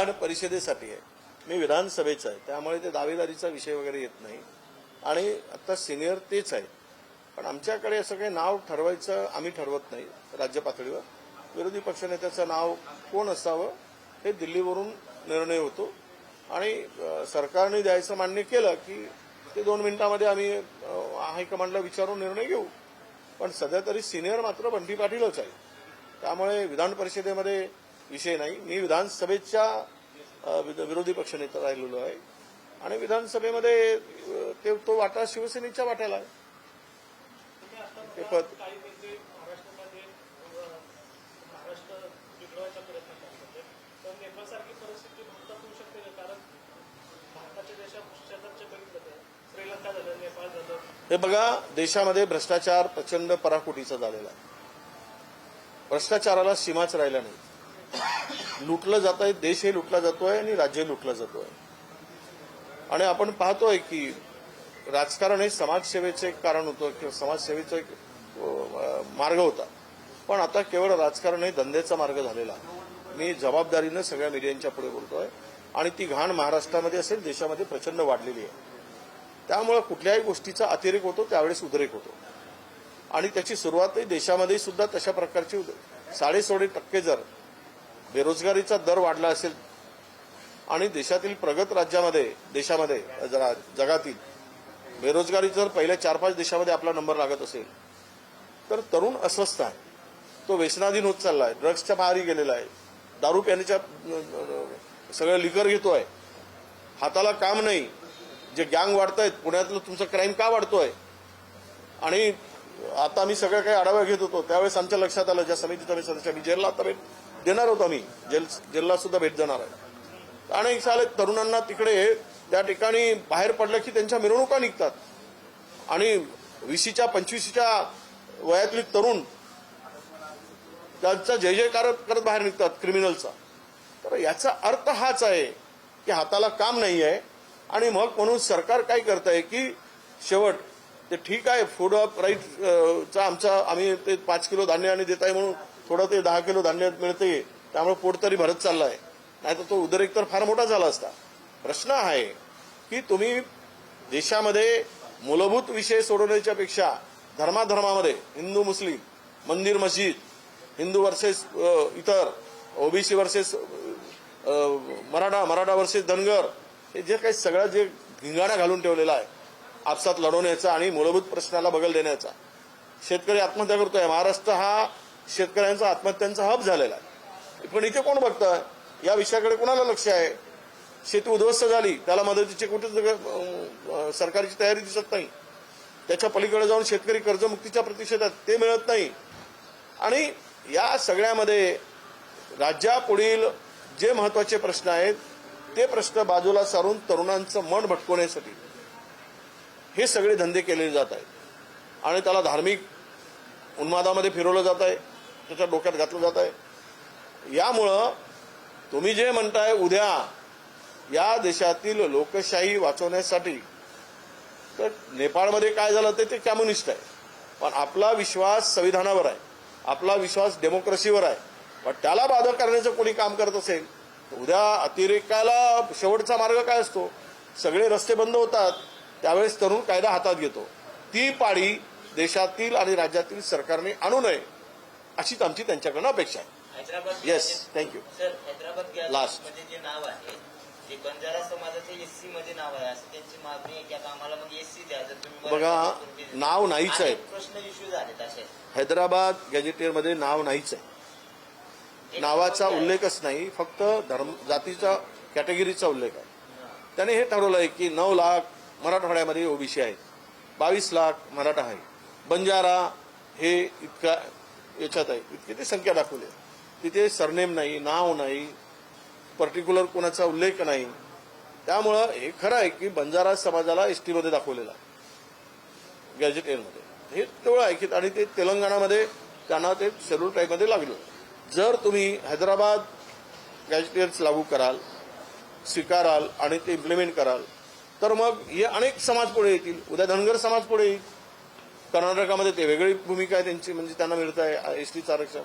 विधान परिषदेसाठी आहे, मी विधानसभेचा आहे, त्यामुळे ते दावेदारीचा विषय वगैरे येत नाही. आणि आता सिनियर तेच आहे, पण आमच्याकडे असं काही नाव ठरवायचं आम्ही ठरवत नाही राज्य पातळीवर. विरोधी पक्षनेत्याचं नाव कोण असावं हे दिल्लीवरून निर्णय होतो आणि सरकारने द्यायचं मान्य केलं की ते 2 मिनिटांमध्ये आम्ही हायकमांडला विचारून निर्णय घेऊ. पण सध्या तरी सिनियर मात्र बंटी पाटीलच आहे, त्यामुळे विधान परिषदेमध्ये विषय नाही. मी विधानसभेच्या विरोधी पक्षनेता राहिलेलो आहे आणि विधानसभेमध्ये तो वाटा शिवसेनेच्या वाट्याला आहे. ते पद हे बघा, देशामध्ये भ्रष्टाचार प्रचंड पराकोटीचा झालेला आहे. भ्रष्टाचाराला सीमाच राहिला नाही. लुटलं जात आहे, देश हे लुटला जातोय आणि राज्य लुटलं जातोय. आणि आपण पाहतोय की राजकारण हे समाजसेवेचं एक कारण होतं किंवा समाजसेवेचा एक मार्ग होता, पण आता केवळ राजकारण हे धंद्याचा मार्ग झालेला. मी जबाबदारीनं सगळ्या मीडियांच्या पुढे बोलतोय आणि ती घाण महाराष्ट्रामध्ये असेल, देशामध्ये प्रचंड वाढलेली आहे. त्यामुळे कुठल्याही गोष्टीचा अतिरेक होतो, त्यावेळेस उद्रेक होतो आणि त्याची सुरुवातही देशामध्ये सुद्धा तशा प्रकारची 16.5% जर बेरोजगारीचा दर वाढला असेल आणि देशातील प्रगत राज्यामध्ये देशामध्ये जगातील बेरोजगारी जर पहिल्या 4-5 देशामध्ये आपला नंबर लागत असेल तर तरुण अस्वस्थ आहे, तो व्यसनाधीन होत चालला आहे, ड्रग्सच्या बाहेरही गेलेला आहे, दारू पिण्याच्या सगळं लिकर घेतोय, हाताला काम नाही, जे गँग वाढतायत, पुण्यातलं तुमचं क्राईम का वाढतोय. आणि आता आम्ही सगळं काही आढावा घेत होतो त्यावेळेस आमच्या लक्षात आलं, ज्या समितीचा मी सदस्य, मी जेलला आता भेट देणार होतो, आम्ही जेलला सुद्धा भेट देणार आहे. अनेक साले तरुणांना तिकडे त्या ठिकाणी बाहेर पडलं की त्यांच्या मिरवणुका निघतात आणि 20च्या 25च्या वयातली तरुण त्यांचा जय जयकार करत बाहेर निघतात क्रिमिनलचा. तर याचा अर्थ हाच आहे की हाताला काम नाही आहे. आणि मग म्हणून सरकार काय करत आहे की शेवट ते ठीक आहे, फूड ऑफ राईटचा आम्ही ते 5 किलो धान्य आणि देत आहे म्हणून थोडं ते 10 किलो धान्य मिळते, त्यामुळे पोट तरी भरत चालला आहे, नाही तर तो उद्रेक तर फार मोठा झाला असता. प्रश्न आहे की तुम्ही देशामध्ये मूलभूत विषय सोडवण्याच्या पेक्षा धर्माधर्मामध्ये हिंदू मुस्लिम, मंदिर मस्जिद, हिंदू वर्सेस इतर, OBC versus Maratha versus Dhangar, हे जे काही सगळं जे धिंगाणा घालून ठेवलेला आहे आपसात लढवण्याचा आणि मूलभूत प्रश्नाला बगल देण्याचा. शेतकरी आत्महत्या करतोय, महाराष्ट्र हा शेतकऱ्यांचा आत्महत्यांचा हब झालेला आहे. पण इथे कोण बघतं, या विषयाकडे कोणाला लक्ष आहे. शेती उद्ध्वस्त झाली, त्याला मदतीची कुठेच सरकारची तयारी दिसत नाही. त्याच्या पलीकडे जाऊन शेतकरी कर्जमुक्तीच्या प्रतिषेधात ते मिळत नाही. आणि या सगळ्यामध्ये राज्यापुढील जे महत्वाचे प्रश्न आहेत ते प्रश्न बाजूला सारून तरुणांचं मन भटकवण्यासाठी हे सगळे धंदे केले जात आहेत आणि त्याला धार्मिक उन्मादामध्ये फिरवलं जात आहे, त्याच्या डोक्यात घातलं जात आहे. यामुळं तुम्ही जे म्हणताय उद्या या देशातील लोकशाही वाचवण्यासाठी, तर नेपाळमध्ये काय झालं ते कम्युनिस्ट आहे, पण आपला विश्वास संविधानावर आहे, आपला विश्वास डेमोक्रेसीवर आहे. पण त्याला बाधक करण्याचं कोणी काम करत असेल, उद्या अतिरेकाला शेवटचा मार्ग काय असतो, सगळे रस्ते बंद होतात, त्यावेळेस तरुण कायदा हातात घेतो. ती पाळी देशातील आणि राज्यातील सरकारने आणू नये अशीच आमची त्यांच्याकडनं अपेक्षा आहे. Yes, thank you. लास्ट जे नाव आहे जे बंजारा समाजाचे एससी मध्ये नाव आहे असं त्यांची मागणी आहे की आता आम्हाला मग एससी द्यायचं. तुम्ही बघा, नाव नाहीच आहे. प्रश्न इश्यू झालेत असे. हैदराबाद गॅजेटियरमध्ये नाव नाहीच आहे, नावाचा उल्लेखच नाही, फक्त जातीचा कॅटेगरीचा उल्लेख आहे. त्याने हे ठरवलं आहे की 9 लाख मराठवाड्यामध्ये ओबीसी आहेत, 22 लाख मराठा आहे, बंजारा हे इतका याच्यात आहे, इतकी ते संख्या दाखवली. तिथे सरनेम नाही, नाव नाही, पर्टिक्युलर कोणाचा उल्लेख नाही. त्यामुळं हे खरं आहे की बंजारा समाजाला एसटीमध्ये दाखवलेला आहे गॅजेटियरमध्ये, हे तेवढं आहे की. आणि ते तेलंगणामध्ये त्यांना ते शेड्यूल ट्राईबमध्ये लागलं. जर तुम्ही हैदराबाद गॅजेटियर्स लागू कराल, स्वीकाराल आणि ते इम्प्लिमेंट कराल तर मग हे अनेक समाज पुढे येतील. उद्या धनगर समाज पुढे येईल. कर्नाटकामध्ये ते वेगळी भूमिका आहे त्यांची, म्हणजे त्यांना मिळत आहे एसटीचं आरक्षण.